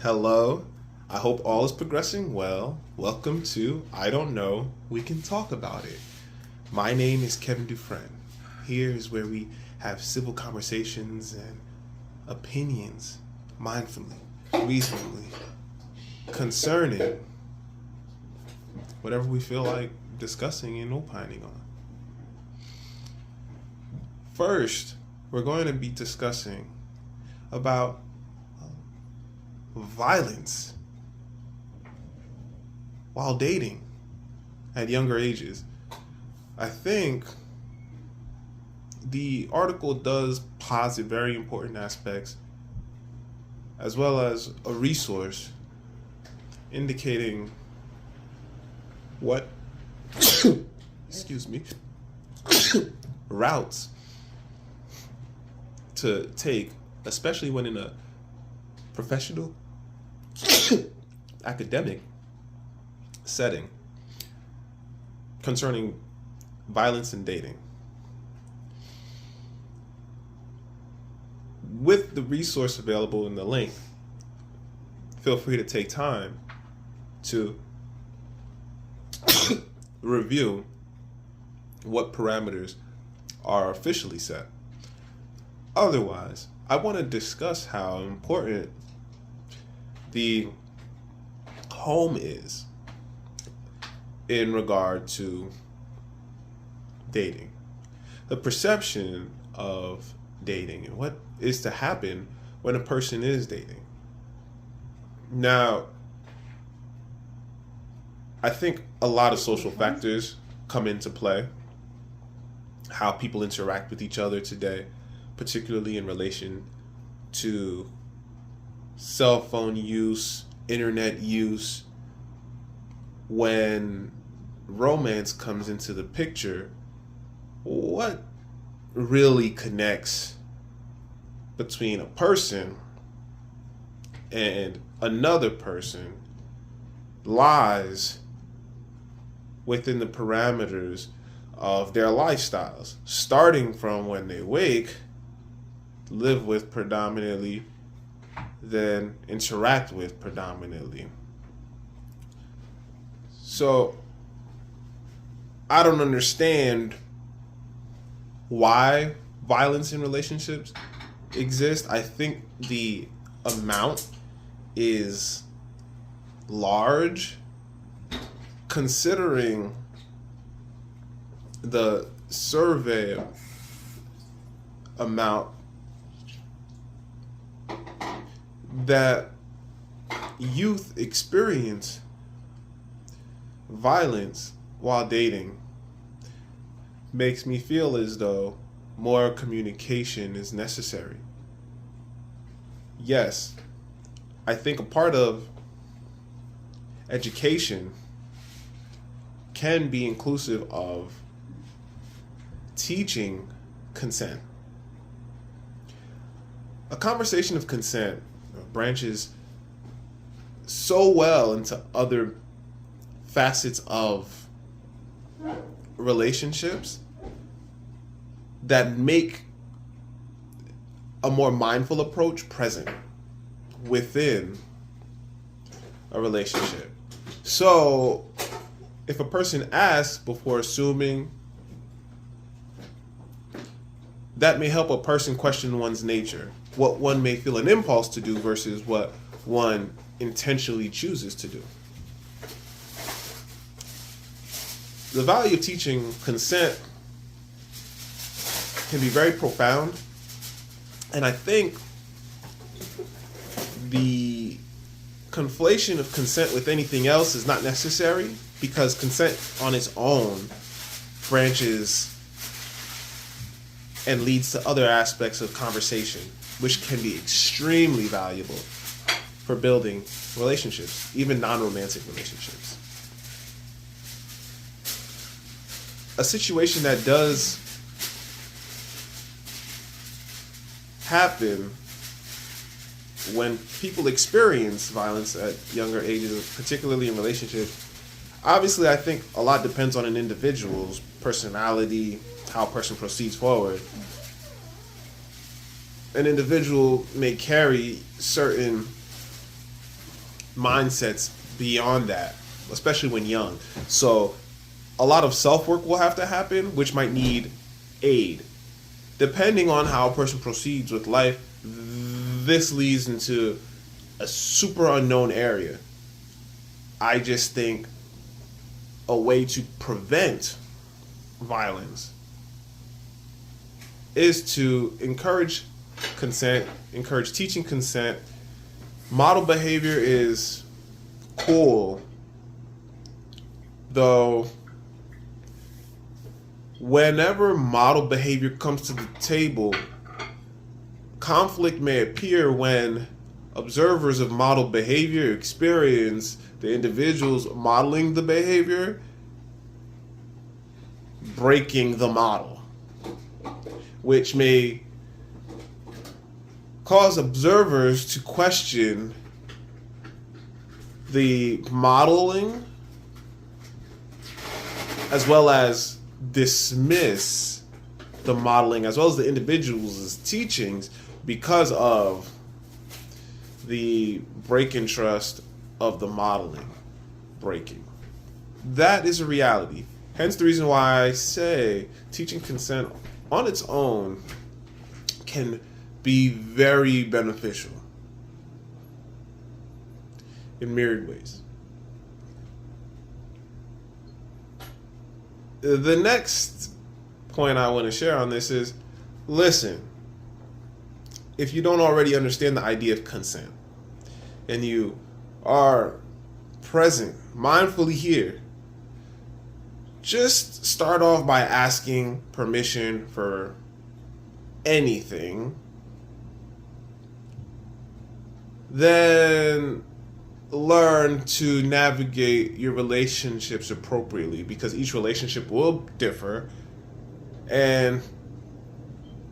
Hello. I hope all is progressing well. Welcome to I Don't Know, We Can Talk About It. My name is Kevin Dufresne. Here is where we have civil conversations and opinions mindfully, reasonably, concerning whatever we feel like discussing and opining on. First, we're going to be discussing about violence while dating at younger ages. I think the article does posit very important aspects as well as a resource indicating what excuse me routes to take, especially when in a professional academic setting concerning violence and dating. With the resource available in the link, feel free to take time to review what parameters are officially set. Otherwise, I want to discuss how important the home is in regard to dating. The perception of dating and what is to happen when a person is dating. Now, I think a lot of social factors come into play. How people interact with each other today, particularly in relation to cell phone use, internet use. When romance comes into the picture, what really connects between a person and another person lies within the parameters of their lifestyles, starting from when they wake, live with predominantly, then interact with predominantly. So I don't understand why violence in relationships exists. I think the amount is large considering the survey amount that youth experience violence while dating makes me feel as though more communication is necessary. Yes, I think a part of education can be inclusive of teaching consent. A conversation of consent branches so well into other facets of relationships that make a more mindful approach present within a relationship. So if a person asks before assuming, that may help a person question one's nature, what one may feel an impulse to do versus what one intentionally chooses to do. The value of teaching consent can be very profound, and I think the conflation of consent with anything else is not necessary, because consent on its own branches and leads to other aspects of conversation, which can be extremely valuable for building relationships, even non-romantic relationships. A situation that does happen when people experience violence at younger ages, particularly in relationships, obviously I think a lot depends on an individual's personality, how a person proceeds forward. An individual may carry certain mindsets beyond that, especially when young. So a lot of self-work will have to happen, which might need aid. Depending on how a person proceeds with life, this leads into a super unknown area. I just think a way to prevent violence is to encourage consent, encourage teaching consent. Model behavior is cool, though whenever model behavior comes to the table, conflict may appear when observers of model behavior experience the individuals modeling the behavior breaking the model, which may cause observers to question the modeling as well as dismiss the modeling as well as the individual's teachings because of the break in trust of the modeling breaking. That is a reality. Hence the reason why I say teaching consent on its own can be very beneficial in myriad ways. The next point I want to share on this is, listen, if you don't already understand the idea of consent and you are present, mindfully here, just start off by asking permission for anything. Then learn to navigate your relationships appropriately, because each relationship will differ, and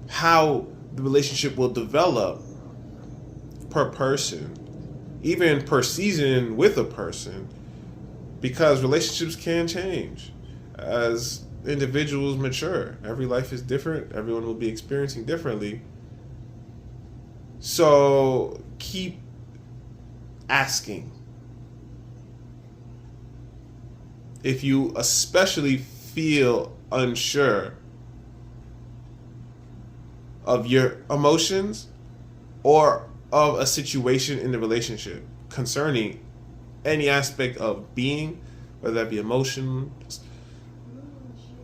how the relationship will develop per person, even per season with a person, because relationships can change as individuals mature. Every life is different. Everyone will be experiencing differently. So keep asking. If you especially feel unsure of your emotions or of a situation in the relationship concerning any aspect of being, whether that be emotions,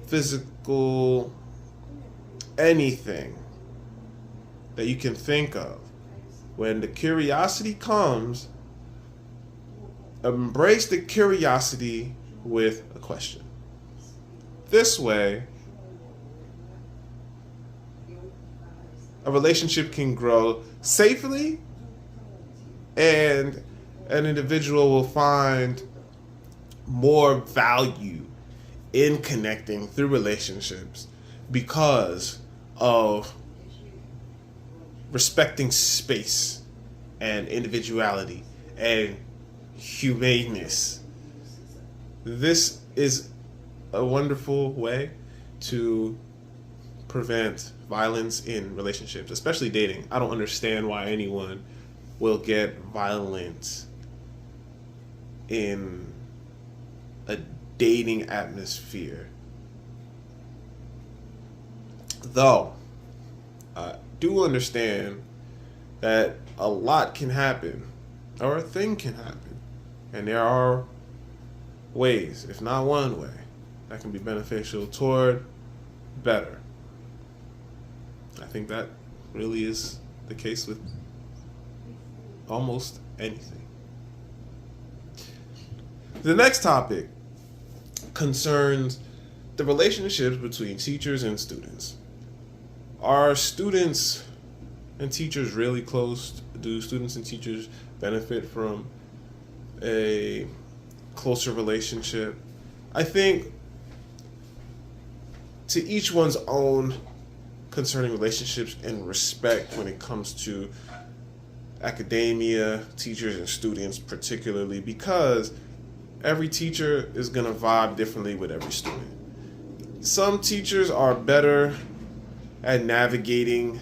physical, anything that you can think of, when the curiosity comes, embrace the curiosity with a question. This way, a relationship can grow safely, and an individual will find more value in connecting through relationships because of respecting space and individuality and humaneness. This is a wonderful way to prevent violence in relationships, especially dating. I don't understand why anyone will get violent in a dating atmosphere. Though, I do understand that a lot can happen, or a thing can happen, and there are ways, if not one way, that can be beneficial toward better. I think that really is the case with almost anything. The next topic concerns the relationships between teachers and students. Are students and teachers really close? Do students and teachers benefit from a closer relationship? I think to each one's own concerning relationships and respect when it comes to academia, teachers and students particularly, because every teacher is going to vibe differently with every student. Some teachers are better at navigating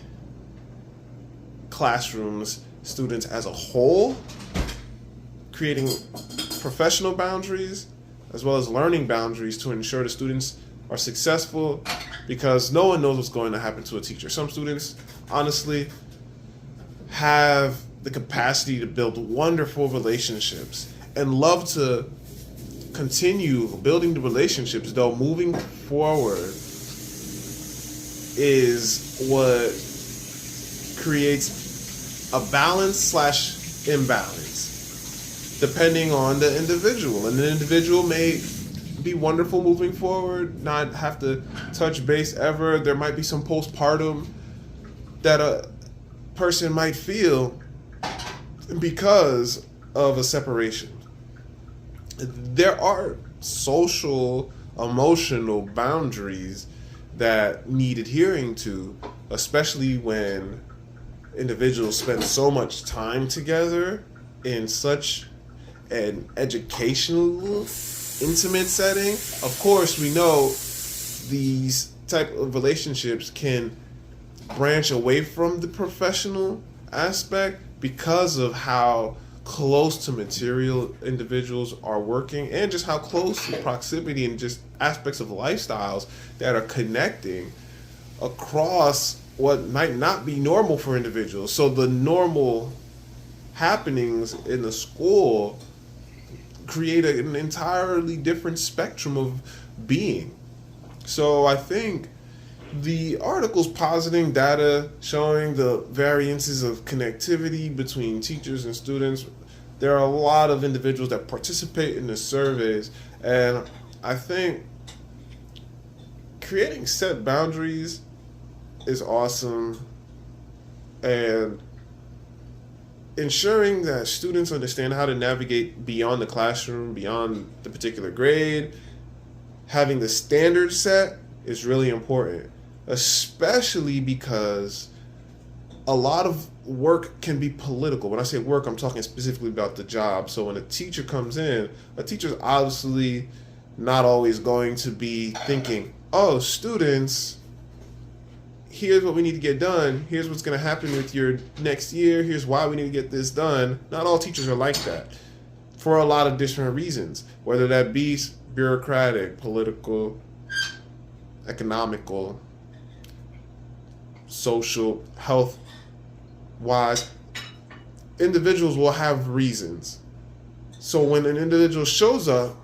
classrooms, students as a whole, creating professional boundaries as well as learning boundaries to ensure the students are successful, because no one knows what's going to happen to a teacher. Some students, honestly, have the capacity to build wonderful relationships and love to continue building the relationships, though moving forward is what creates a balance / imbalance depending on the individual. And the individual may be wonderful moving forward, not have to touch base ever. There might be some postpartum that a person might feel because of a separation. There are social, emotional boundaries that need adhering to, especially when individuals spend so much time together in such an educational, intimate setting. Of course, we know these type of relationships can branch away from the professional aspect because of how close to material individuals are working, and just how close the proximity and just aspects of lifestyles that are connecting across what might not be normal for individuals. So the normal happenings in the school create an entirely different spectrum of being. So I think the article's positing data showing the variances of connectivity between teachers and students. There are a lot of individuals that participate in the surveys, and I think creating set boundaries is awesome, and ensuring that students understand how to navigate beyond the classroom, beyond the particular grade, having the standard set is really important, especially because a lot of work can be political. When I say work, I'm talking specifically about the job. So when a teacher comes in, a teacher's obviously not always going to be thinking, oh, students, here's what we need to get done. Here's what's going to happen with your next year. Here's why we need to get this done. Not all teachers are like that for a lot of different reasons, whether that be bureaucratic, political, economical, social, health wise. Individuals will have reasons. So when an individual shows up,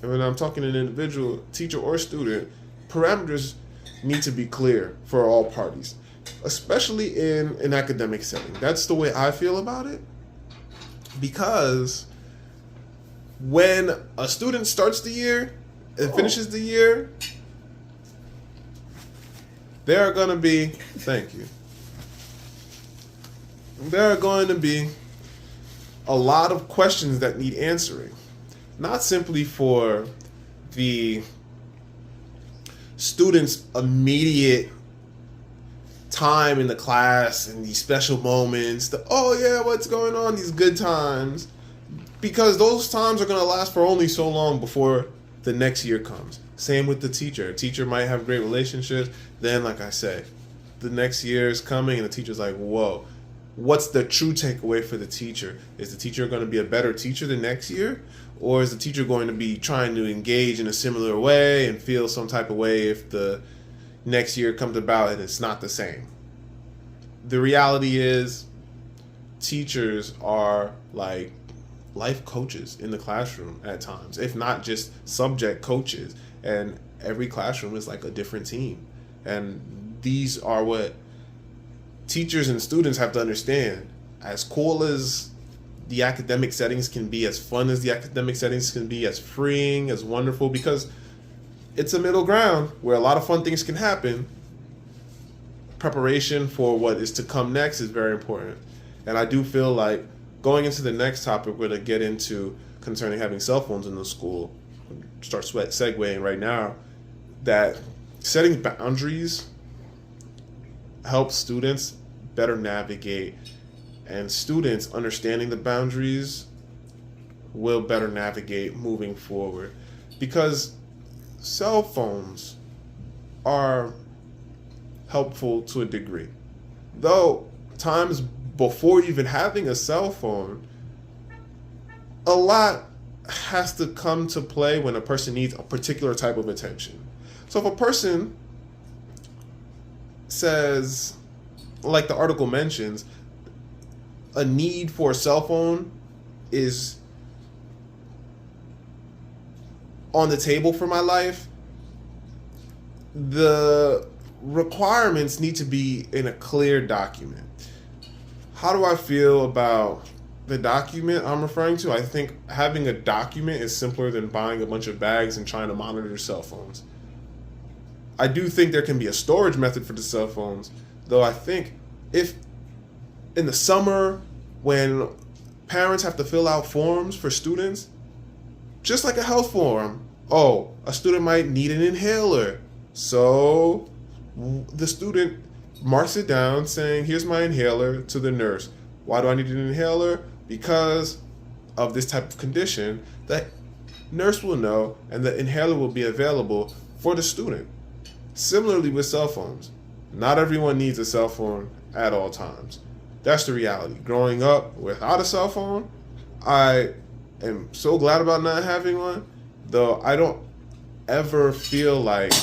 and when I'm talking to an individual, teacher or student, parameters need to be clear for all parties, especially in an academic setting. That's the way I feel about it, because when a student starts the year and finishes the year, there are going to be, thank you, there are going to be a lot of questions that need answering. Not simply for the students' immediate time in the class and these special moments, oh yeah, what's going on, these good times, because those times are going to last for only so long before the next year comes. Same with the teacher. A teacher might have great relationships, then like I say, the next year is coming and the teacher's like, whoa, what's the true takeaway for the teacher? Is the teacher going to be a better teacher the next year? Or is the teacher going to be trying to engage in a similar way and feel some type of way if the next year comes about and it's not the same? The reality is teachers are like life coaches in the classroom at times, if not just subject coaches. And every classroom is like a different team. And these are what teachers and students have to understand. As cool as the academic settings can be, as fun as the academic settings can be, as freeing, as wonderful, because it's a middle ground where a lot of fun things can happen, preparation for what is to come next is very important. And I do feel like going into the next topic we're going to get into concerning having cell phones in the school, start segueing right now, that setting boundaries helps students better navigate, and students understanding the boundaries will better navigate moving forward, because cell phones are helpful to a degree. Though times before even having a cell phone, a lot has to come to play when a person needs a particular type of attention. So if a person says, like the article mentions, a need for a cell phone is on the table for my life, the requirements need to be in a clear document. How do I feel about the document I'm referring to? I think having a document is simpler than buying a bunch of bags and trying to monitor cell phones. I do think there can be a storage method for the cell phones, though I think if in the summer when parents have to fill out forms for students, just like a health form, a student might need an inhaler. So the student marks it down saying, here's my inhaler, to the nurse. Why do I need an inhaler? Because of this type of condition. The nurse will know, and the inhaler will be available for the student. Similarly with cell phones. Not everyone needs a cell phone at all times. That's the reality. Growing up without a cell phone, I am so glad about not having one, though I don't ever feel like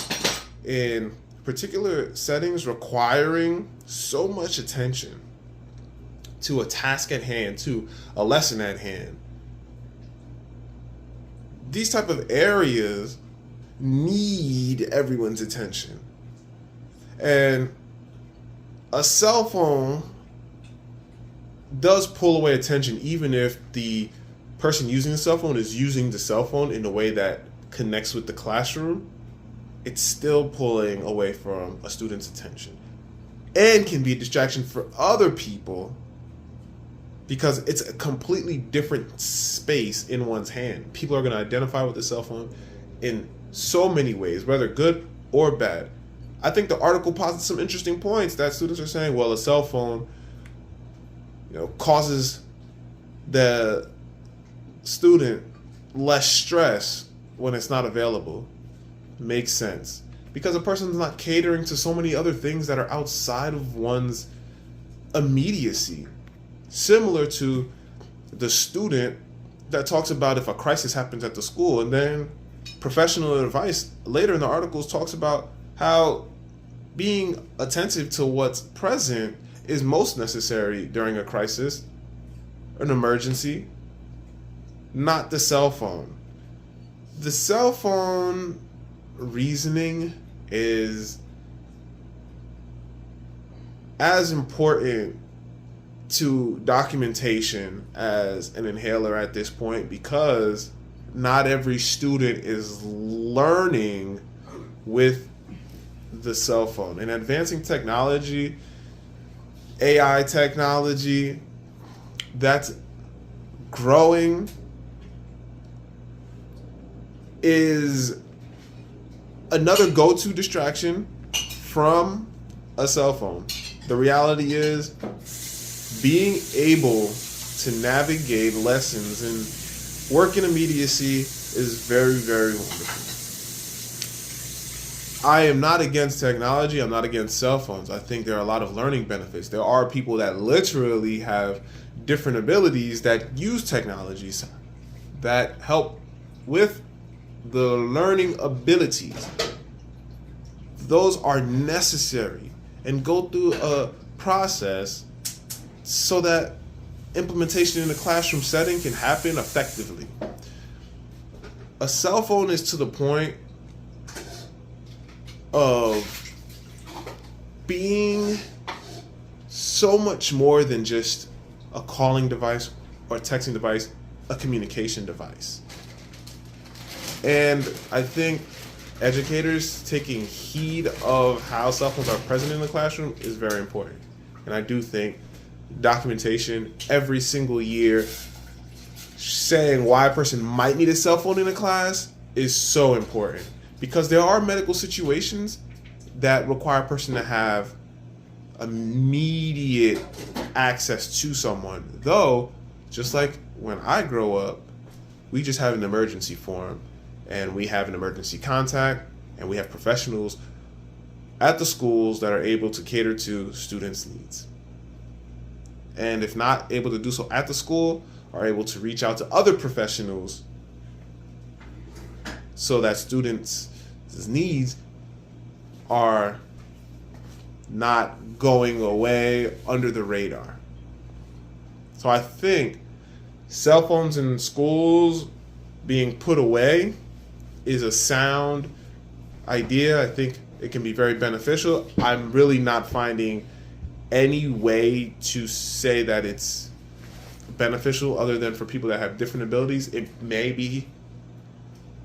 in particular settings requiring so much attention to a task at hand, to a lesson at hand. These type of areas need everyone's attention. And a cell phone does pull away attention, even if the person using the cell phone is using the cell phone in a way that connects with the classroom. It's still pulling away from a student's attention and can be a distraction for other people because it's a completely different space in one's hand. People are going to identify with the cell phone in so many ways, whether good or bad. I think the article posits some interesting points that students are saying, well, a cell phone, causes the student less stress when it's not available. Makes sense. Because a person's not catering to so many other things that are outside of one's immediacy. Similar to the student that talks about if a crisis happens at the school, and then professional advice later in the articles talks about how being attentive to what's present is most necessary during a crisis, an emergency, not the cell phone. The cell phone reasoning is as important to documentation as an inhaler at this point, because not every student is learning with the cell phone. And advancing technology, AI technology, that's growing, is another go-to distraction from a cell phone. The reality is being able to navigate lessons and work in immediacy is very, very wonderful. I am not against technology. I'm not against cell phones. I think there are a lot of learning benefits. There are people that literally have different abilities that use technologies that help with the learning abilities. Those are necessary and go through a process so that implementation in a classroom setting can happen effectively. A cell phone is to the point of being so much more than just a calling device or a texting device, a communication device. And I think educators taking heed of how cell phones are present in the classroom is very important. And I do think documentation every single year saying why a person might need a cell phone in a class is so important. Because there are medical situations that require a person to have immediate access to someone. Though, just like when I grow up, we just have an emergency form, and we have an emergency contact, and we have professionals at the schools that are able to cater to students' needs. And if not able to do so at the school, are able to reach out to other professionals so that students' needs are not going away under the radar. So I think cell phones in schools being put away is a sound idea. I think it can be very beneficial. I'm really not finding any way to say that it's beneficial other than for people that have different abilities. It may be,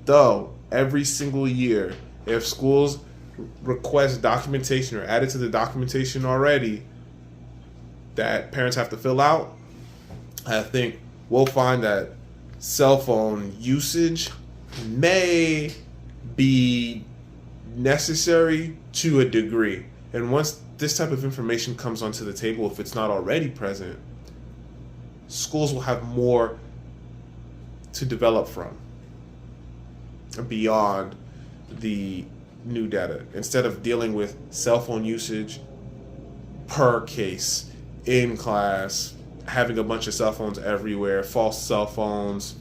though, every single year, if schools request documentation or add it to the documentation already that parents have to fill out, I think we'll find that cell phone usage may be necessary to a degree. And once this type of information comes onto the table, if it's not already present, schools will have more to develop from beyond the new data. Instead of dealing with cell phone usage per case in class, having a bunch of cell phones everywhere, false cell phones,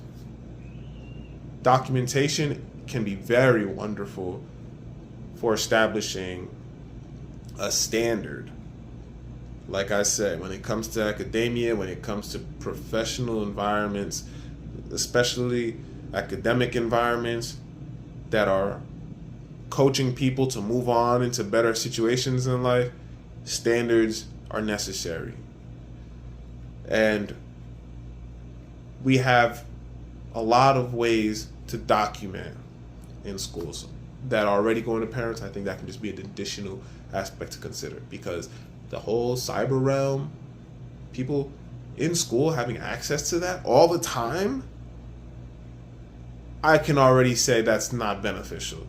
documentation can be very wonderful for establishing a standard. Like I said, when it comes to academia, when it comes to professional environments, especially academic environments that are coaching people to move on into better situations in life, standards are necessary. And we have a lot of ways to document in schools that are already going to parents. I think that can just be an additional aspect to consider, because the whole cyber realm, people in school having access to that all the time, I can already say that's not beneficial.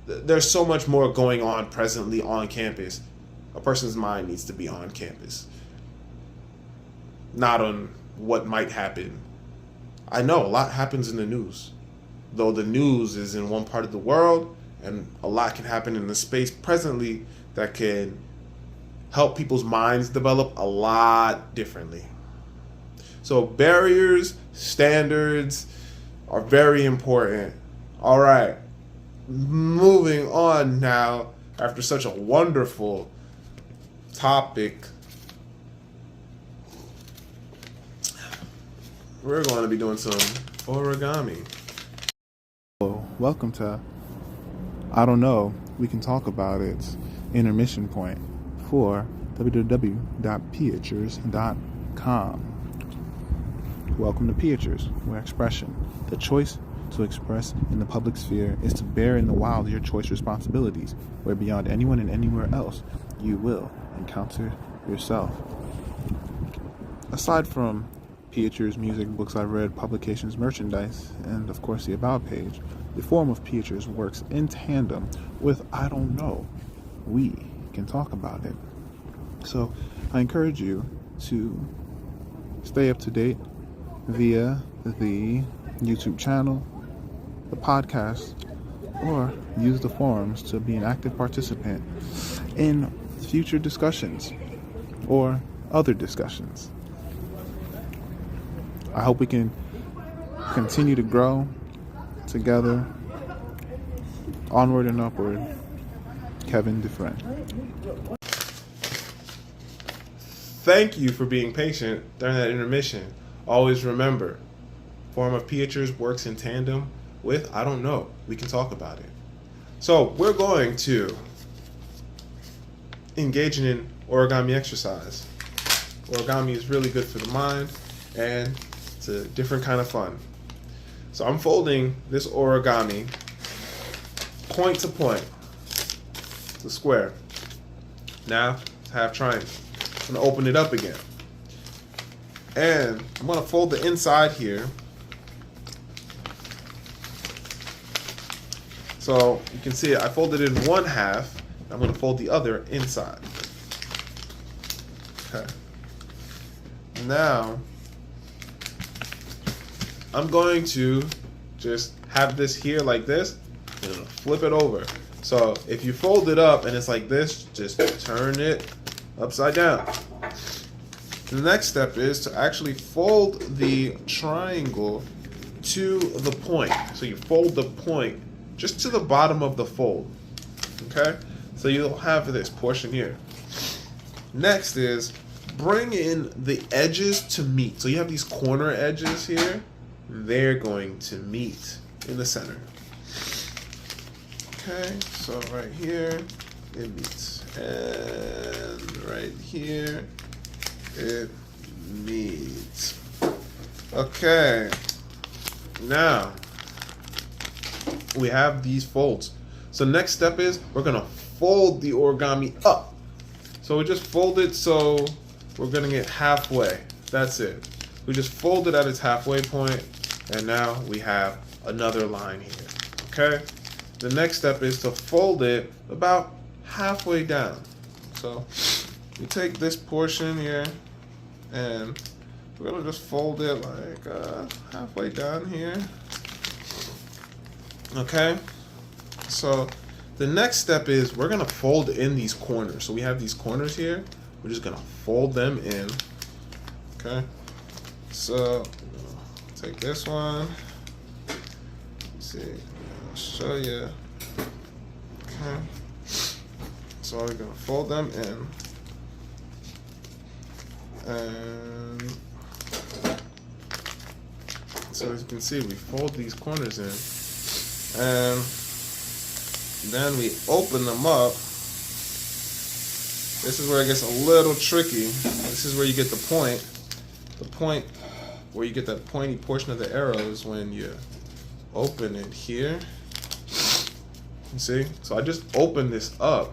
There's so much more going on presently on campus. A person's mind needs to be on campus, not on what might happen. I know a lot happens in the news, though the news is in one part of the world, and a lot can happen in the space presently that can help people's minds develop a lot differently. So barriers, standards are very important. All right, moving on now, after such a wonderful topic, we're going to be doing some origami. Welcome to I Don't Know, We Can Talk About It, intermission point for www.piatures.com. Welcome to Piatures, where expression, the choice to express in the public sphere, is to bear in the wild your choice responsibilities, where beyond anyone and anywhere else you will encounter yourself. Aside from Piatures, music, books I've read, publications, merchandise, and of course the About page, the form of Piatures works in tandem with I Don't Know, We Can Talk About It. So I encourage you to stay up to date via the YouTube channel, the podcast, or use the forums to be an active participant in future discussions or other discussions. I hope we can continue to grow together. Onward and upward. Kevin Dufresne. Thank you for being patient during that intermission. Always remember, form of Piatures works in tandem with I Don't Know, We Can Talk About It. So we're going to engage in an origami exercise. Origami is really good for the mind, and it's a different kind of fun. So I'm folding this origami point to point. It's a square. Now to half triangle. I'm going to open it up again. And I'm going to fold the inside here. So you can see I folded it in one half. I'm going to fold the other inside. Okay. Now I'm going to just have this here like this and flip it over. So if you fold it up and it's like this, just turn it upside down. The next step is to actually fold the triangle to the point. So you fold the point just to the bottom of the fold. Okay? So you'll have this portion here. Next is bring in the edges to meet. So you have these corner edges here. They're going to meet in the center. Okay, so right here it meets. And right here it meets. Okay. Now we have these folds. So next step is we're gonna fold the origami up. So we just fold it so we're gonna get halfway. That's it. We just fold it at its halfway point, and now we have another line here. Okay? The next step is to fold it about halfway down. So we take this portion here and we're gonna just fold it like halfway down here. Okay? So the next step is we're gonna fold in these corners. So we have these corners here. We're just gonna fold them in. Okay. So take this one. Let's see, I'll show you. Okay. So we're gonna fold them in, and so as you can see, we fold these corners in, and then we open them up. This is where it gets a little tricky. This is where you get the point. The point where you get that pointy portion of the arrow is when you open it here. You see? So I just open this up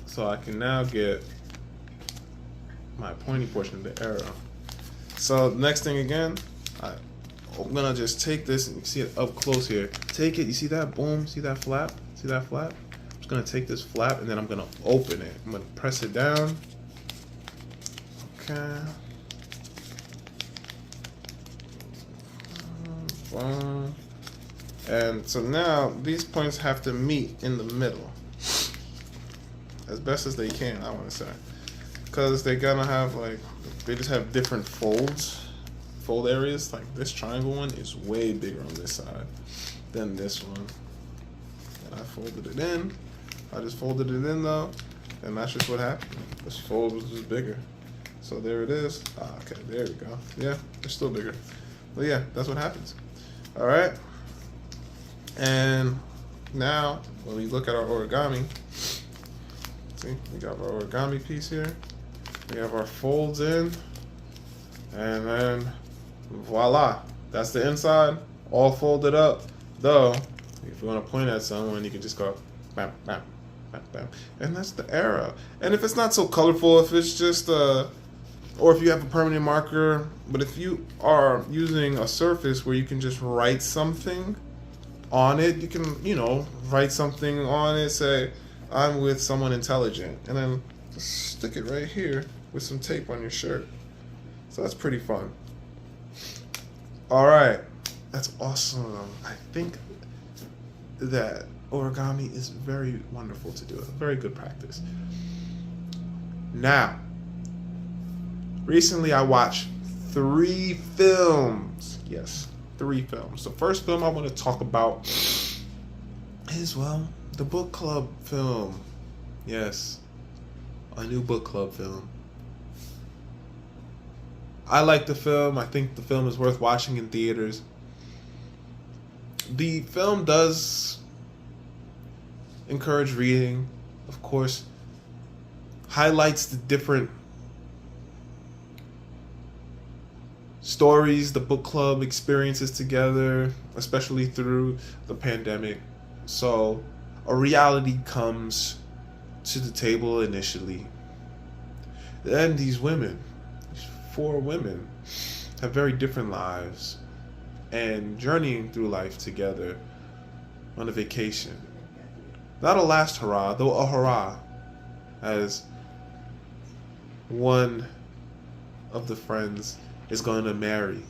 so I can now get my pointy portion of the arrow. So next thing again, I'm gonna just take this, and you see it up close here. Take it, you see that? Boom, see that flap? See that flap? I'm just gonna take this flap and then I'm gonna open it. I'm gonna press it down. Okay. Boom. And so now these points have to meet in the middle as best as they can, I want to say, because they're gonna have they just have different fold areas. Like this triangle one is way bigger on this side than this one, and I folded it in. I just folded it in though, and that's just what happened. This fold was just bigger. So there it is. Okay, there we go. Yeah, it's still bigger. But yeah, that's what happens. All right. And now, when we look at our origami, see, we got our origami piece here. We have our folds in, and then voila, that's the inside, all folded up. Though, if you want to point at someone, you can just go bam, bam, bam, bam, and that's the arrow. And if it's not so colorful, if it's just or if you have a permanent marker, but if you are using a surface where you can just write something on it, you can, write something on it, say, I'm with someone intelligent, and then just stick it right here with some tape on your shirt. So that's pretty fun. All right, that's awesome. I think that origami is very wonderful to do. It's a very good practice. Now, recently I watched 3 films. Yes, 3 films. The first film I want to talk about is, well, the book club film. Yes, a new book club film. I like the film. I think the film is worth watching in theaters. The film does encourage reading, of course, highlights the different stories the book club experiences together, especially through the pandemic. So a reality comes to the table initially. Then these women, these 4 women, have very different lives and journeying through life together on a vacation. Not a last hurrah, though a hurrah, as one of the friends is going to marry.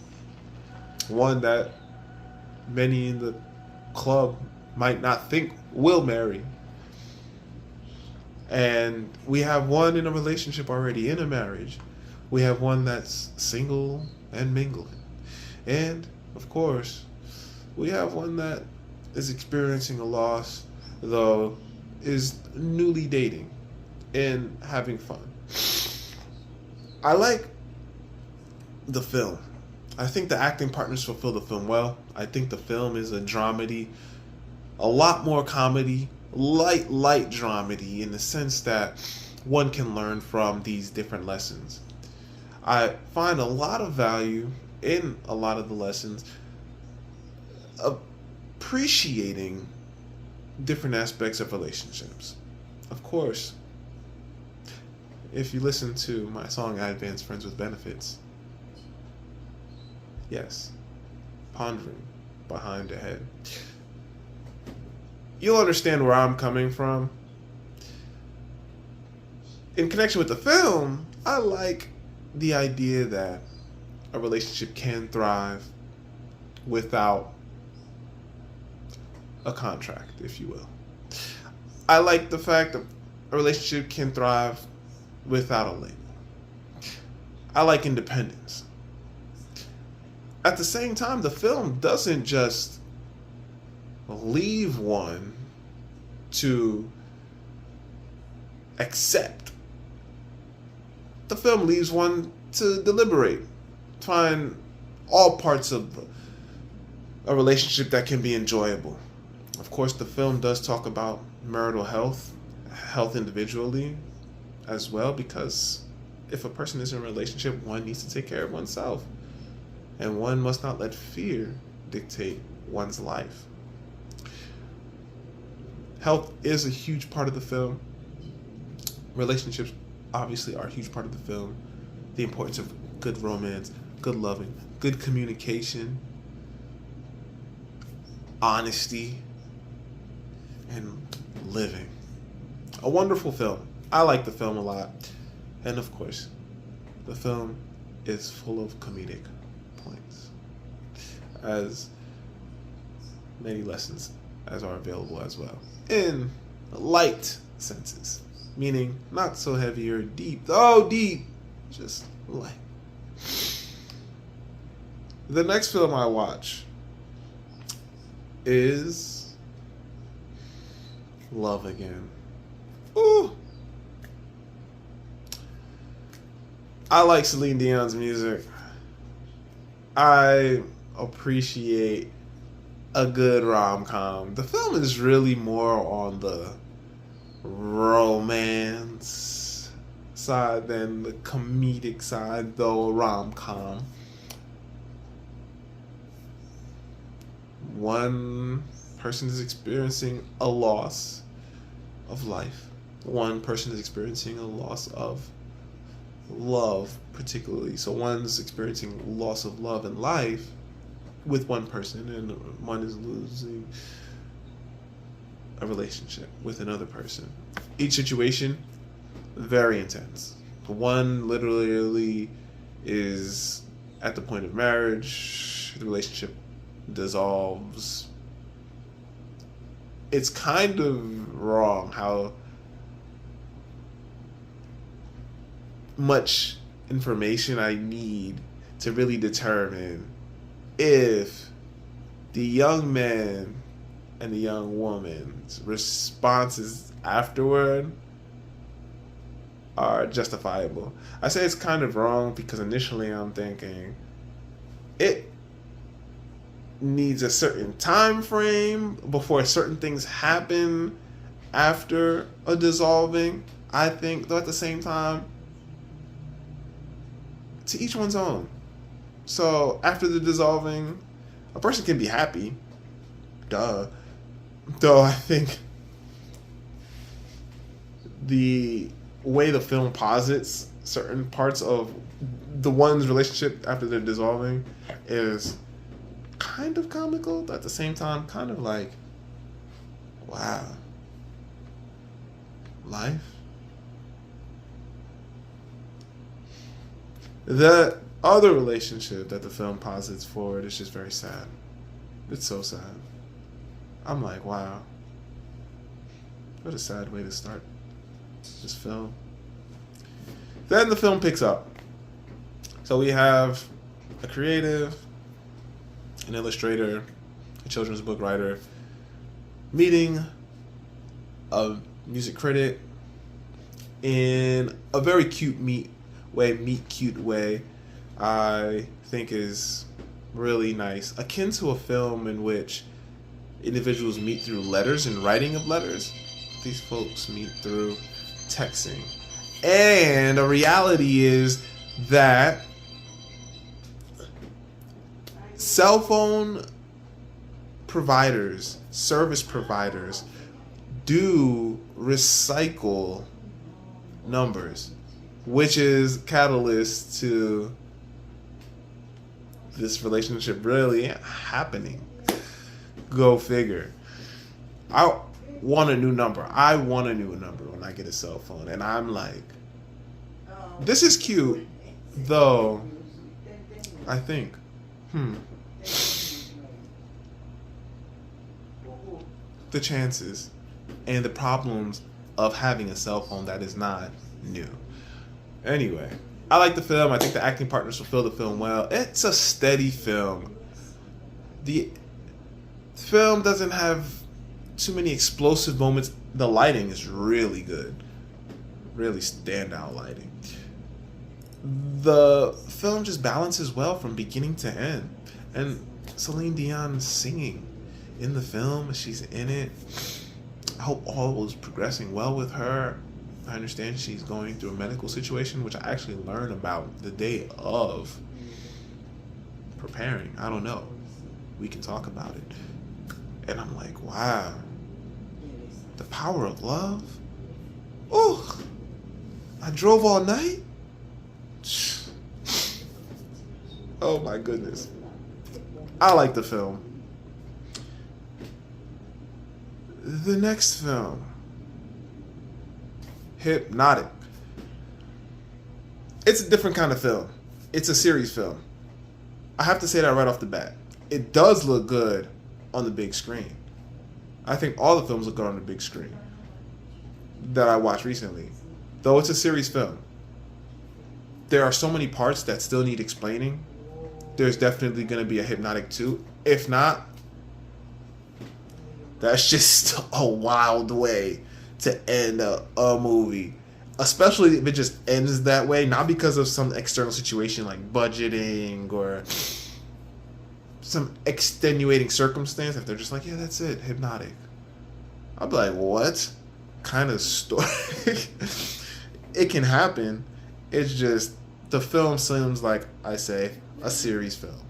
One that many in the club might not think will marry. And we have one in a relationship already, in a marriage. We have one that's single and mingling. And, of course, we have one that is experiencing a loss, though is newly dating and having fun. I like the film. I think the acting partners fulfill the film well. I think the film is a dramedy, a lot more comedy, light dramedy, in the sense that one can learn from these different lessons. I find a lot of value in a lot of the lessons, appreciating different aspects of relationships. Of course, if you listen to my song I Advance Friends with Benefits, yes, pondering behind the head, you'll understand where I'm coming from. In connection with the film, I like the idea that a relationship can thrive without a contract, if you will. I like the fact that a relationship can thrive without a label. I like independence. At the same time, the film doesn't just leave one to accept. The film leaves one to deliberate, find all parts of a relationship that can be enjoyable. Of course, the film does talk about marital health individually as well, because if a person is in a relationship, one needs to take care of oneself, and one must not let fear dictate one's life. Health is a huge part of the film. Relationships obviously are a huge part of the film. The importance of good romance, good loving, good communication, honesty, and living. A wonderful film. I like the film a lot. And of course, the film is full of comedic points, as many lessons as are available as well, in light senses, meaning not so heavy or deep. Oh, deep, just light. The next film I watch is Love Again. Ooh. I like Celine Dion's music. I appreciate a good rom-com. The film is really more on the romance side than the comedic side, though rom-com. One person is experiencing a loss of life. One person is experiencing a loss of love, particularly. So one's experiencing loss of love in life with one person, and one is losing a relationship with another person. Each situation, very intense. One literally is at the point of marriage, the relationship dissolves. It's kind of wrong how much information I need to really determine if the young man and the young woman's responses afterward are justifiable. I say it's kind of wrong because initially I'm thinking it needs a certain time frame before certain things happen after a dissolving. I think, though, at the same time, to each one's own. So after the dissolving, a person can be happy. Duh. Though I think the way the film posits certain parts of the one's relationship after they're dissolving is kind of comical, but at the same time kind of like, wow, life. The other relationship that the film posits forward is just very sad. It's so sad. I'm like, wow, what a sad way to start this film. Then the film picks up. So we have a creative, an illustrator, a children's book writer, meeting a music critic in a very cute meet cute way. I think is really nice, akin to a film in which individuals meet through letters and writing of letters. These folks meet through texting. And a reality is that cell phone providers, service providers, do recycle numbers, which is catalyst to this relationship really happening. Go figure. I want a new number. I want a new number when I get a cell phone. And I'm like, this is cute, though I think, the chances and the problems of having a cell phone that is not new. Anyway, I like the film. I think the acting partners fulfill the film well. It's a steady film. The film doesn't have too many explosive moments. The lighting is really good. Really standout lighting. The film just balances well from beginning to end. And Celine Dion singing in the film, she's in it. I hope all is progressing well with her. I understand she's going through a medical situation, which I actually learned about the day of preparing. I don't know. We can talk about it. And I'm like, wow. The power of love? Ooh. I drove all night? Oh my goodness. I like the film. The next film, Hypnotic. It's a different kind of film. It's a series film. I have to say that right off the bat. It does look good on the big screen. I think all the films look good on the big screen that I watched recently. Though it's a series film, there are so many parts that still need explaining. There's definitely going to be a Hypnotic 2. If not, that's just a wild way to end a movie. Especially if it just ends that way, not because of some external situation like budgeting or some extenuating circumstance. If they're just like, yeah, that's it, Hypnotic. I'll be like, what kind of story? It can happen. It's just, the film seems like, I say, a series film.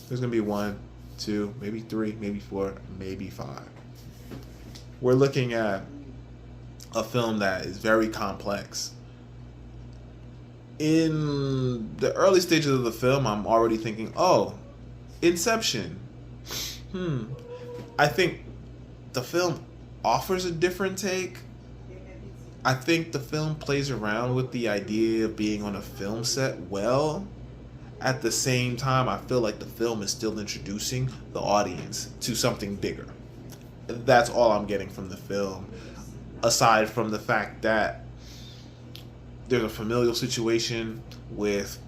There's going to be 1, 2, maybe 3, maybe 4, maybe 5. We're looking at a film that is very complex. In the early stages of the film, I'm already thinking, oh, Inception. I think the film offers a different take. I think the film plays around with the idea of being on a film set well. At the same time, I feel like the film is still introducing the audience to something bigger. That's all I'm getting from the film, aside from the fact that there's a familial situation with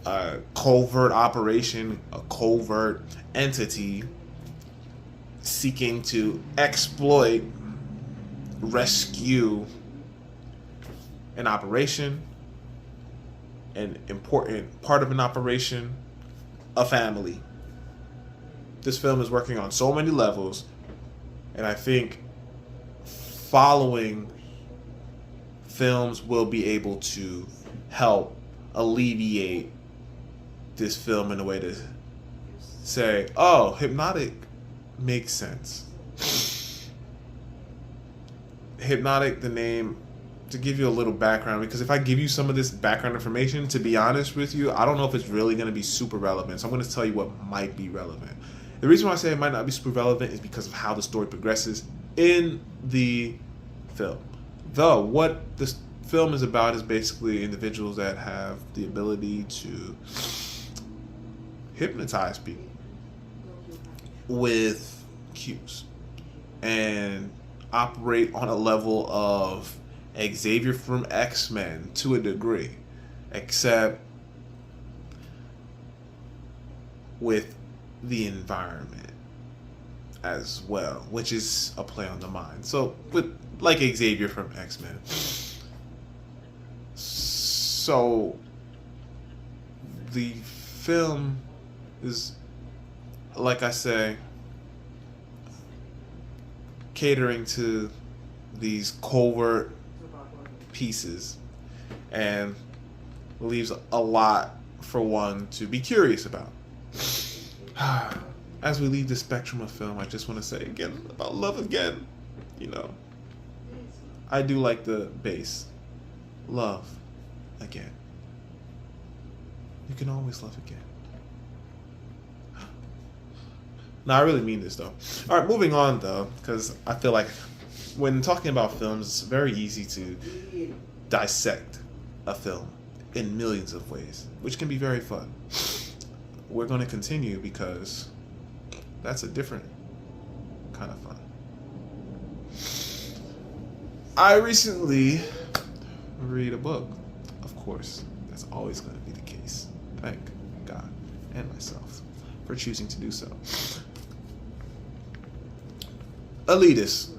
a covert operation, a covert entity seeking to exploit, rescue an operation, an important part of an operation, a family. This film is working on so many levels, and I think following films will be able to help alleviate this film in a way to say, oh, Hypnotic makes sense. Hypnotic, the name, to give you a little background, because if I give you some of this background information, to be honest with you, I don't know if it's really going to be super relevant. So I'm going to tell you what might be relevant. The reason why I say it might not be super relevant is because of how the story progresses in the film. Though, what this film is about is basically individuals that have the ability to hypnotize people with cues and operate on a level of Xavier from X-Men to a degree, except with the environment as well, which is a play on the mind. So, with like Xavier from X-Men. So, the film is, like I say, catering to these covert pieces and leaves a lot for one to be curious about. As we leave the spectrum of film, I just want to say again about love again. You know, I do like the bass. Love again. You can always love again. No, I really mean this though. All right, moving on though, because I feel like when talking about films, it's very easy to dissect a film in millions of ways, which can be very fun. We're going to continue because that's a different kind of fun. I recently read a book. Of course, that's always going to be the case. Thank God and myself for choosing to do so. Elitist.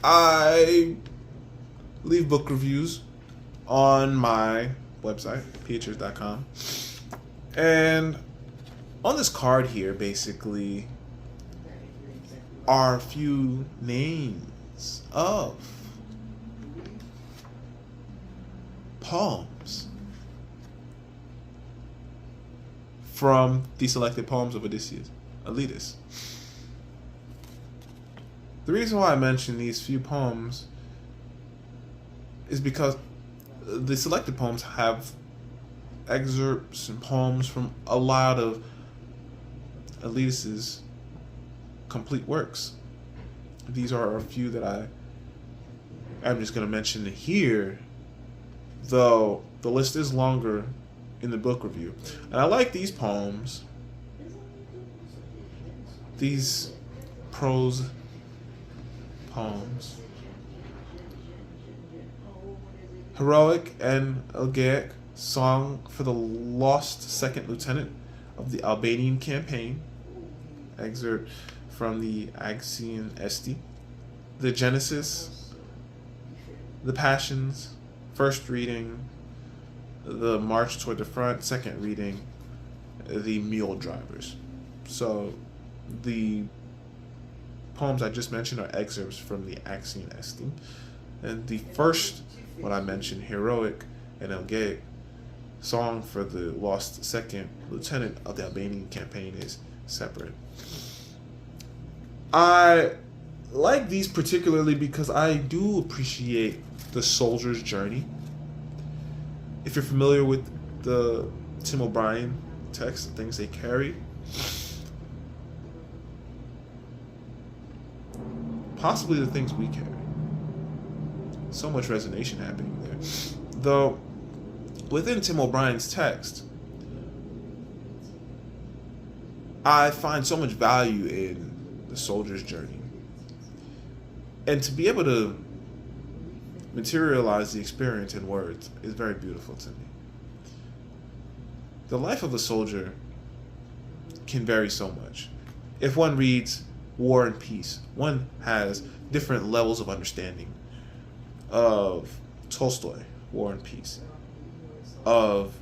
I leave book reviews on my website, phers.com. And on this card here, basically, are a few names of poems from the selected poems of Odysseus, Elitist. The reason why I mention these few poems is because the selected poems have excerpts and poems from a lot of Elitist's complete works. These are a few that I'm just going to mention here, though the list is longer in the book review. And I like these poems, these prose poems. Heroic and Elegiac Song for the Lost Second Lieutenant of the Albanian Campaign. Excerpt from the Axion Esti. The Genesis. The Passions. First reading. The March Toward the Front. Second reading. The Mule Drivers. So the poems I just mentioned are excerpts from the Axion Esti. And the first one I mentioned, Heroic and Elegiac Song for the Lost Second Lieutenant of the Albanian Campaign, is separate. I like these particularly because I do appreciate the soldier's journey. If you're familiar with the Tim O'Brien text, the things they carry, possibly the things we carry. So much resonation happening there. Though, within Tim O'Brien's text, I find so much value in the soldier's journey. And to be able to materialize the experience in words is very beautiful to me. The life of a soldier can vary so much. If one reads War and Peace, one has different levels of understanding of Tolstoy, War and Peace, of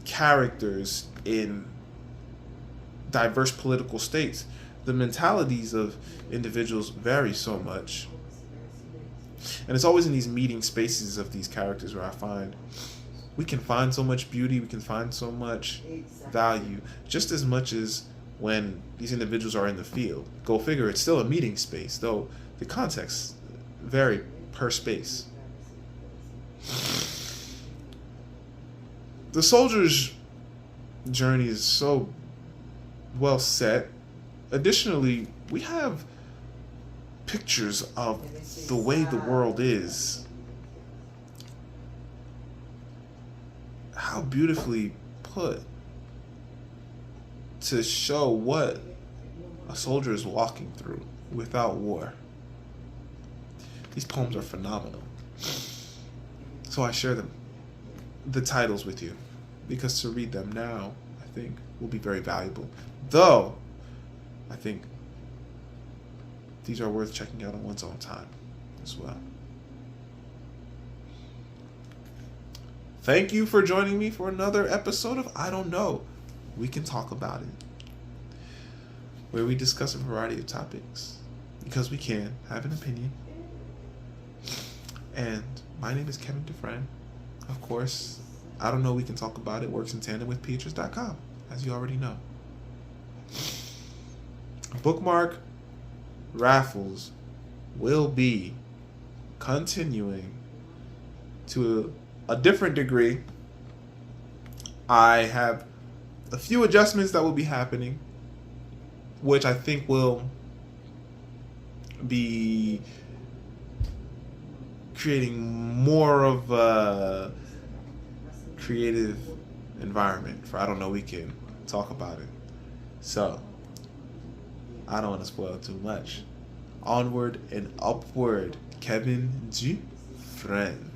characters in diverse political states. The mentalities of individuals vary so much. And it's always in these meeting spaces of these characters where I find we can find so much beauty, we can find so much value, just as much as when these individuals are in the field. Go figure, it's still a meeting space, though the context vary per space. The soldier's journey is so well set. Additionally, we have pictures of the way the world is. How beautifully put to show what a soldier is walking through without war. These poems are phenomenal. So I share the titles with you, because to read them now, I think, will be very valuable. Though, I think these are worth checking out on one's own time as well. Thank you for joining me for another episode of I Don't Know. We Can Talk About It, where we discuss a variety of topics, because we can have an opinion. And my name is Kevin Dufresne. Of course, I Don't Know We Can Talk About It works in tandem with Peaches.com, as you already know. Bookmark raffles will be continuing to a different degree. I have a few adjustments that will be happening, which I think will be creating more of a creative environment for I Don't Know We Can Talk About It. So, I don't want to spoil too much. Onward and upward, Kevin Dufresne.